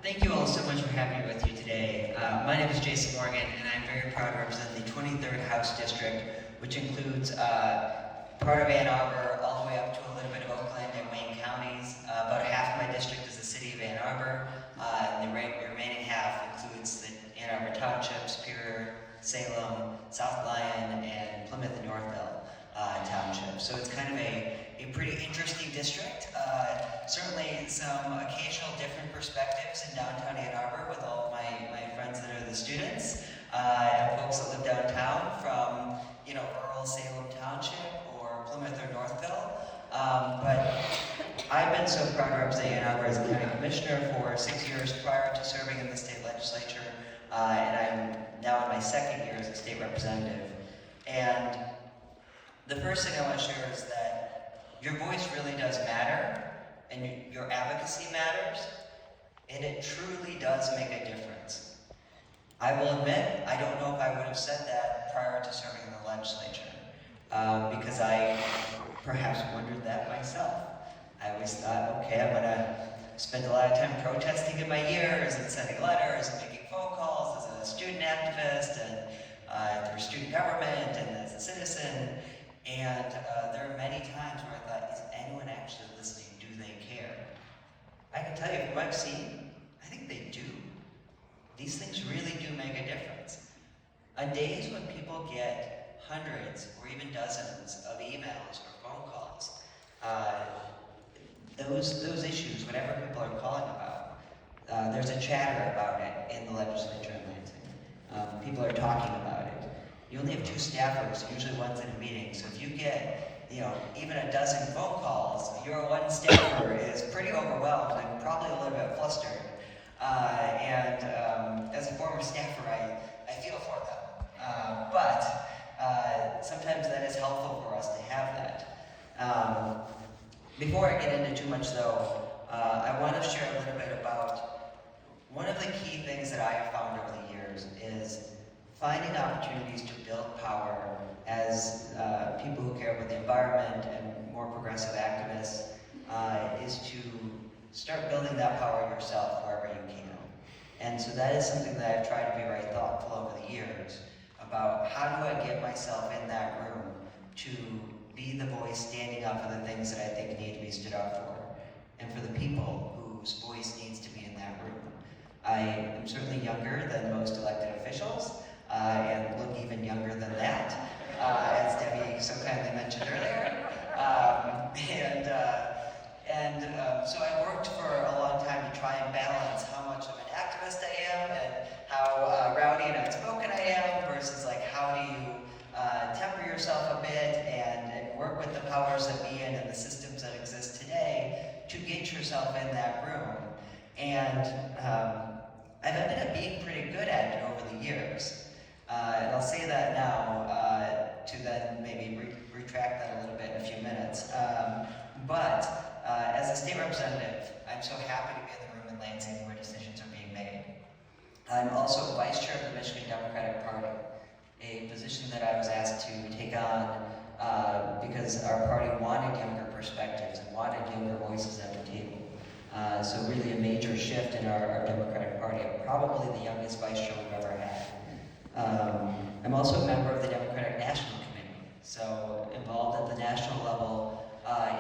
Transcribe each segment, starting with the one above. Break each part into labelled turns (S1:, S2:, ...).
S1: Thank you all so much for having me with you today. My name is Jason Morgan, and I'm very proud to represent the 23rd House District, which includes part of Ann Arbor, all the way up to a little bit of Oakland and Wayne counties. About half of my district is the city of Ann Arbor, and the remaining half includes the Ann Arbor Township, Superior, Salem, South Lyon, and Plymouth and Northville Township. So it's kind of a pretty interesting district. Certainly some occasional different perspectives in downtown Ann Arbor with all of my friends that are the students and folks that live downtown from rural Salem Township or Plymouth or Northville. But I've been so proud to represent Ann Arbor as a county commissioner for 6 years prior to serving in the state legislature, and I'm now in my second year as a state representative. And the first thing I want to share is that your voice really does matter, and your advocacy matters, and it truly does make a difference. I will admit, I don't know if I would have said that prior to serving in the legislature, because I perhaps wondered that myself. I always thought, okay, I'm gonna spend a lot of time protesting in my years and sending letters and making phone calls as a student activist and through student government and as a citizen. And there are many times where I thought, is anyone actually listening? Do they care? I can tell you from what I've seen, I think they do. These things really do make a difference. On days when people get hundreds or even dozens of emails or phone calls, those issues, whatever people are calling about, there's a chatter about it in the legislature in Lansing. People are talking about it. You only have 2 staffers, usually one's in a meeting, so if you get, even a dozen phone calls, your one staffer is pretty overwhelmed and probably a little bit flustered. As a former staffer, I feel for them. But sometimes that is helpful for us to have that. Before I get into too much though, I want to share a little bit about one of the key things that I have found over the years is finding opportunities to build power as people who care about the environment and more progressive activists is to start building that power yourself wherever you can. And so that is something that I've tried to be very thoughtful over the years about how do I get myself in that room to be the voice standing up for the things that I think need to be stood up for, and for the people whose voice needs to be in that room. I am certainly younger than most elected officials, and look even younger than that, as Debbie so kindly mentioned earlier. So I worked for a long time to try and balance how much of an activist I am and how rowdy and outspoken I am versus how do you temper yourself a bit and work with the powers that be and the systems that exist today to get yourself in that room. And I've ended up being pretty good at it over the years. And I'll say that now to then maybe retract that a little bit in a few minutes. But as a state representative, I'm so happy to be in the room in Lansing where decisions are being made. I'm also vice chair of the Michigan Democratic Party, a position that I was asked to take on because our party wanted younger perspectives and wanted younger voices at the table. So really a major shift in our Democratic Party, probably the youngest vice chair we've ever had. I'm also a member of the Democratic National Committee, so involved at the national level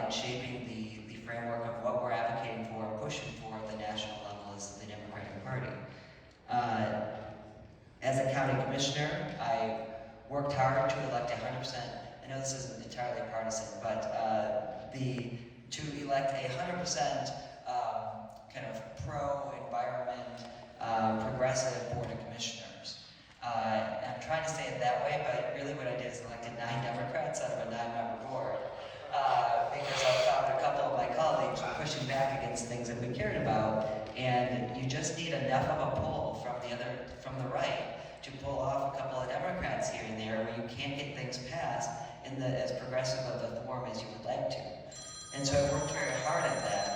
S1: in shaping the framework of what we're advocating for and pushing for at the national level as the Democratic Party. As a county commissioner, I worked hard to elect 100%, I know this isn't entirely partisan, but to elect 100% kind of pro-environment, progressive board of commissioners. I'm trying to say it that way, but really what I did is elected 9 Democrats out of a 9-member board because I found a couple of my colleagues were pushing back against things that we cared about, and you just need enough of a pull from the right to pull off a couple of Democrats here and there where you can't get things passed in as progressive of a form as you would like to. And so I worked very hard at that.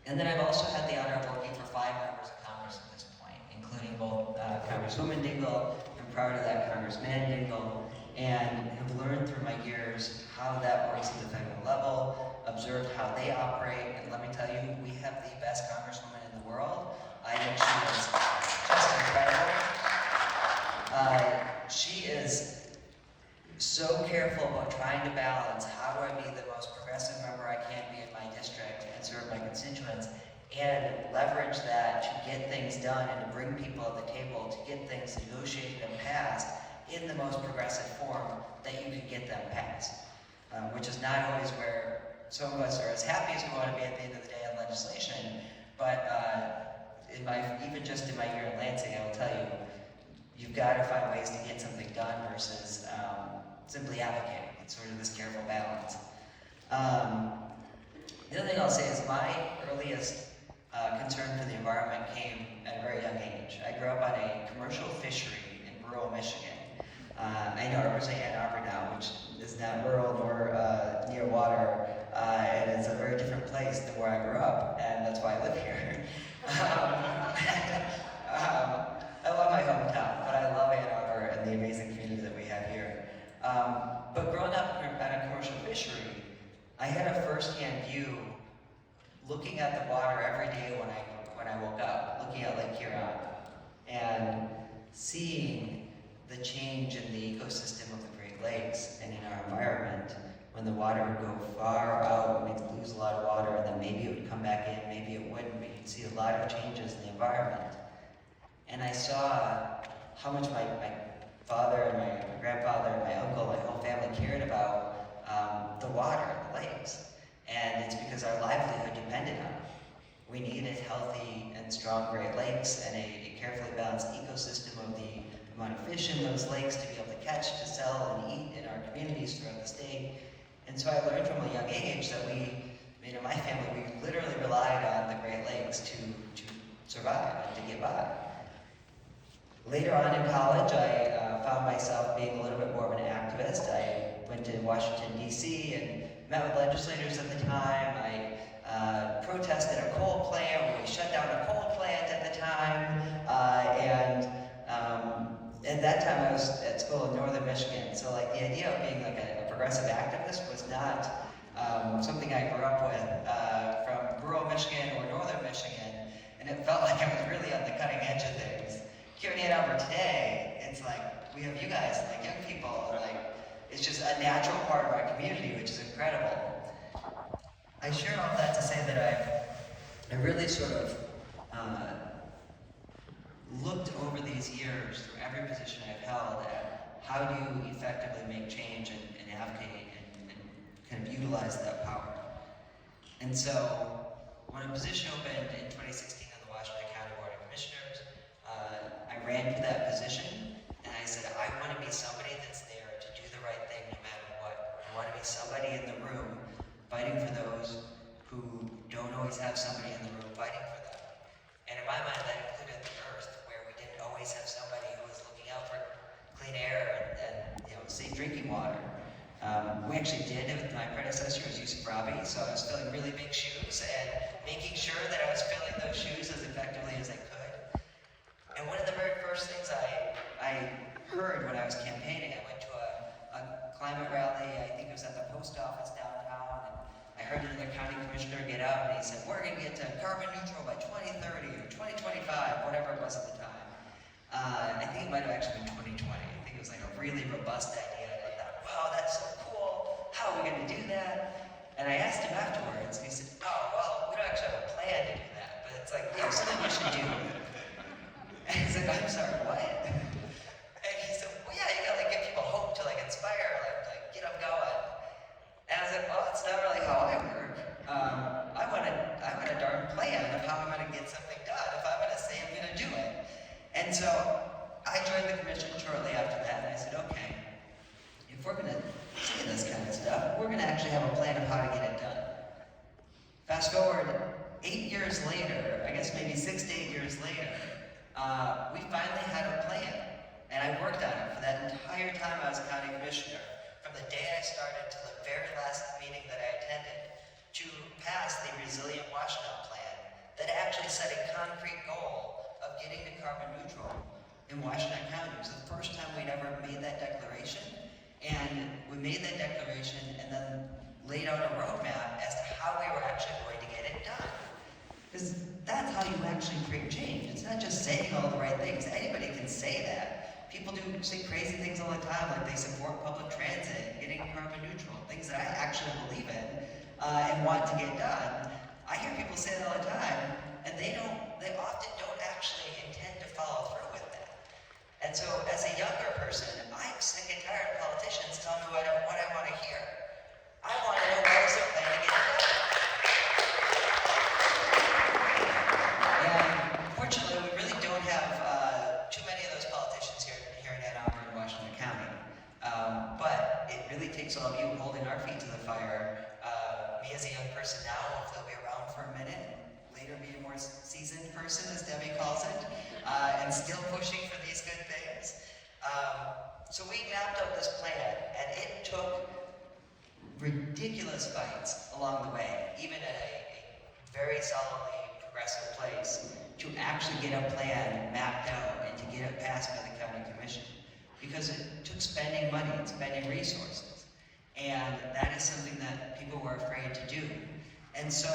S1: And then I've also had the honor of working for 5 members of Congress at this point, including both Congresswoman Dingell and prior to that Congressman Dingell, and have learned through my years how that works at the federal level, observed how they operate, and let me tell you, we have the best congresswoman in the world. I think she is just incredible. She is so careful about trying to balance how do I be the most progressive member I can be in my district and serve my constituents, and leverage that to get things done and to bring people at the table to get things negotiated and passed in the most progressive form that you can get them passed. Which is not always where some of us are as happy as we want to be at the end of the day on legislation, but even just in my year in Lansing, I will tell you, you've got to find ways to get something done versus simply advocating. It's sort of this careful balance. The other thing I'll say is my earliest concern for the environment came at a very young age. I grew up on a commercial fishery in rural Michigan. I know Arbor Ann Arbor now, which is not rural nor near water, and it's a very different place than where I grew up, and that's why I live here. I love my hometown, but I love Ann Arbor and the amazing community that we have here. But growing up at a commercial fishery, I had a first-hand view looking at the water every day when I woke up, looking at Lake Huron, and seeing the change in the ecosystem of the Great Lakes and in our environment when the water would go far out, we'd lose a lot of water, and then maybe it would come back in, maybe it wouldn't, but you'd see a lot of changes in the environment. And I saw how much my father and my grandfather and my uncle, my whole family cared about the water, the lakes. And it's because our livelihood depended on it. We needed healthy and strong Great Lakes and a carefully balanced ecosystem of the amount of fish in those lakes to be able to catch, to sell, and eat in our communities throughout the state. And so I learned from a young age that in my family, we literally relied on the Great Lakes to survive and to get by. Later on in college, I found myself being a little bit more of an activist. I went to Washington, D.C. and met with legislators at the time. I protested a coal plant when we shut down a coal plant at the time. At that time, I was at school in northern Michigan. So like the idea of being like a progressive activist was not something I grew up with from rural Michigan or northern Michigan. And it felt like I was really on the cutting edge of things. Here in Ann Arbor today, it's like we have you guys, like young people, like it's just a natural part of our community, which is incredible. I share all that to say that I really sort of looked over these years through every position I've held at how do you effectively make change and advocate and kind of utilize that power. And so when a position opened in 2016 on the Washington County Board of Commissioners, I ran for that position, and I said, I want to be somebody that's there to do the right thing no matter what. I want to be somebody in the room fighting for those who don't always have somebody in the room fighting for them. And in my mind, that included the earth, where we didn't always have somebody who was looking out for clean air and safe drinking water. We actually did with my predecessor, was Yusuf Rabi, so I was filling really big shoes and making sure that I was filling those shoes as effectively as I could. And one of the very first things I heard when I was campaigning, I went to a climate rally, I think it was at the post office downtown, and I heard another county commissioner get up and he said, we're going to get to carbon neutral by 2030 or 2025, whatever it was at the time. I think it might have actually been 2020. I think it was like a really robust idea. And I thought, wow, that's so cool. How are we going to do that? And I asked him afterwards, and he said, oh, well, we don't actually have a plan to do that, but it's like, something we should do. And he's like, I'm sorry, what? And he said, well, yeah, you gotta give people hope to inspire, get them going. And I was like, well, that's not really how I work. I want a darn plan of how I'm gonna get something done if I'm gonna say I'm gonna do it. And so I joined the commission shortly after that, and I said, okay, if we're gonna say this kind of stuff, we're gonna actually have a plan of how to get it done. Fast forward 8 years later, I guess maybe 6 to 8 years later, we finally had a plan, and I worked on it for that entire time I was county commissioner, from the day I started to the very last meeting that I attended, to pass the Resilient Washtenaw Plan that actually set a concrete goal of getting to carbon neutral in Washington County. It was the first time we'd ever made that declaration, and we made that declaration, and then laid out a roadmap as to how we were actually going to get it done. Because that's how you actually create change. It's not just saying all the right things. Anybody can say that. People say crazy things all the time, like they support public transit, getting carbon neutral, things that I actually believe in and want to get done. I hear people say that all the time, and they often don't actually intend to follow through with that. And so as a younger person, I'm sick and tired of politicians telling me what I want to hear. I want to know what is their plan to get it done. And fortunately, we really don't have too many of those politicians here in Ann Arbor and Washington County. But it really takes all of you holding our feet to the fire. Me as a young person now, hopefully I'll be around for a minute, and later be a more seasoned person, as Debbie calls it, and still pushing for these good things. So we mapped out this plan, and it took ridiculous fights along the way, even at a very solidly progressive place, to actually get a plan mapped out and to get it passed by the county commission. Because it took spending money and spending resources. And that is something that people were afraid to do. And so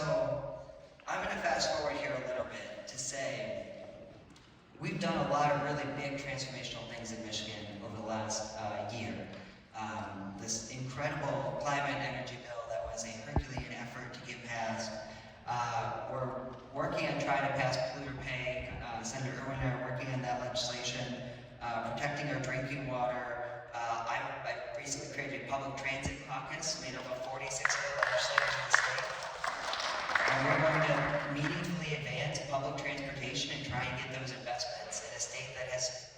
S1: I'm going to fast forward here a little bit to say we've done a lot of really big transformational things in Michigan over the last year. This incredible climate energy bill that was a Herculean effort to get passed. We're working on trying to pass polluter pay. Senator Irwin and I are working on that legislation, protecting our drinking water. I recently created a public transit caucus made up of 46 other legislators in the state. And we're going to meaningfully advance public transportation and try and get those investments in a state that has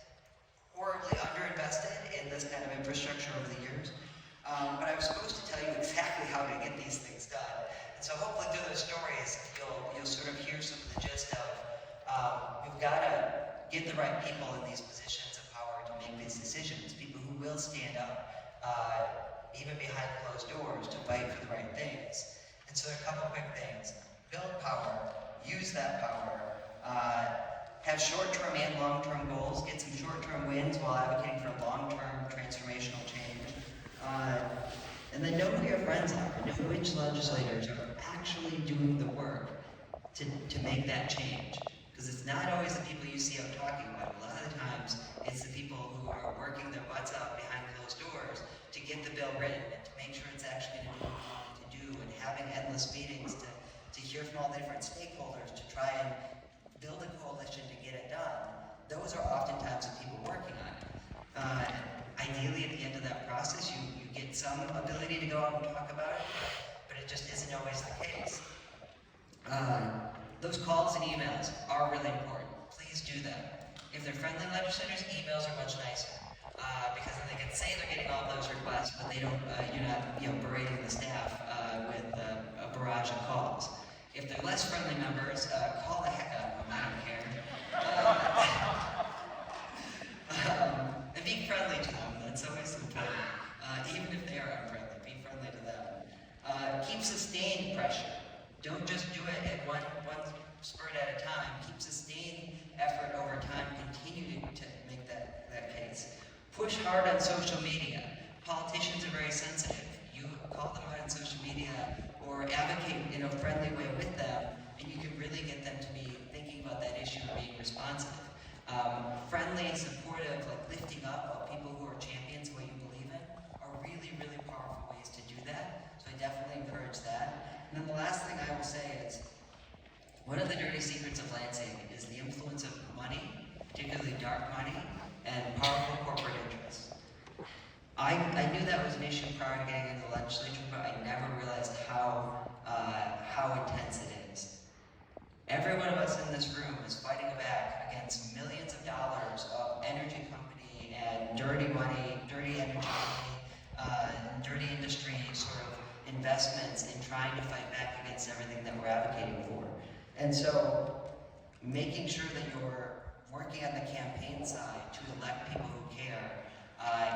S1: horribly underinvested in this kind of infrastructure over the years. But I was supposed to tell you exactly how to get these things done. And so hopefully through those stories, you'll sort of hear some of the gist of we've got to get the right people in these positions of power to make these decisions, people who will stand up, even behind closed doors, to fight for the right things. And so there are a couple quick things. Build power, use that power, have short-term and long-term goals, get some short-term wins while advocating for long-term transformational change. And then know who your friends are, know which legislators are actually doing the work to make that change. Because it's not always the people you see out talking about. A lot of the times, it's the people who are working their butts out behind closed doors to get the bill written and to make sure it's actually going to do what you want it to do, and having endless meetings to hear from all the different stakeholders to try and build a coalition to get it done. Those are oftentimes the people working on it. Ideally, at the end of that process, you get some ability to go out and talk about it, but it just isn't always the case. Those calls and emails are really important. Please do them. If they're friendly legislators, emails are much nicer because then they can say they're getting all those requests, but they don't. You're not, berating the staff with a barrage of calls. If they're less friendly members, call the heck out of them. I don't care. And be friendly to them. That's always important. Even if they are unfriendly, be friendly to them. Keep sustained pressure. Don't just do it at one spurt at a time. Keep sustained effort over time. Continue to make that case. Push hard on social media. Politicians are very sensitive. You call them out on social media or advocate in a friendly way with them, and you can really get them to be thinking about that issue and being responsive. Friendly and supportive, like lifting up of people who are champions of what you believe in, are really, really powerful ways to do that. So I definitely encourage that. And then the last thing I will say is, one of the dirty secrets of land saving is the influence of money, particularly dark money, and powerful corporate interests. I knew that was an issue prior to getting into the legislature, but I never realized how intense it is. Every one of us in this room is fighting back against millions of dollars of energy company and dirty money, dirty energy company, dirty industry sort of investments in trying to fight back against everything that we're advocating for. And so making sure that you're working on the campaign side to elect people who care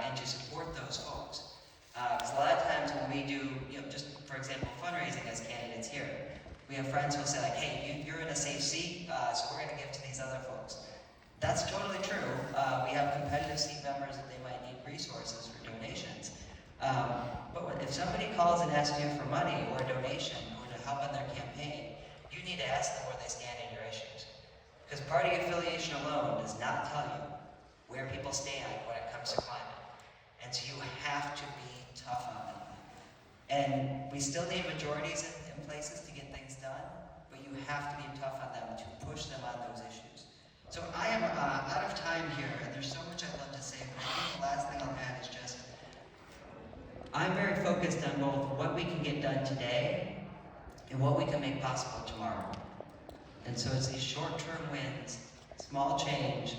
S1: and to support those folks. Because a lot of times when we do, just for example, fundraising as candidates here, we have friends who will say like, hey, you're in a safe seat, so we're going to give to these other folks. That's totally true. We have competitive seat members that they might need resources for donations. But if somebody calls and asks you for money or a donation or to help on their campaign, you need to ask them where they stand in your issues. Because party affiliation alone does not tell you where people stand when it comes to climate. And so you have to be tough on them. And we still need majorities in places to get things done, but you have to be tough on them to push them on those issues. So I am out of time here, and there's so much I'd love to say, but I think the last thing I'll add is just, I'm very focused on both what we can get done today and what we can make possible tomorrow. And so it's these short-term wins, small change,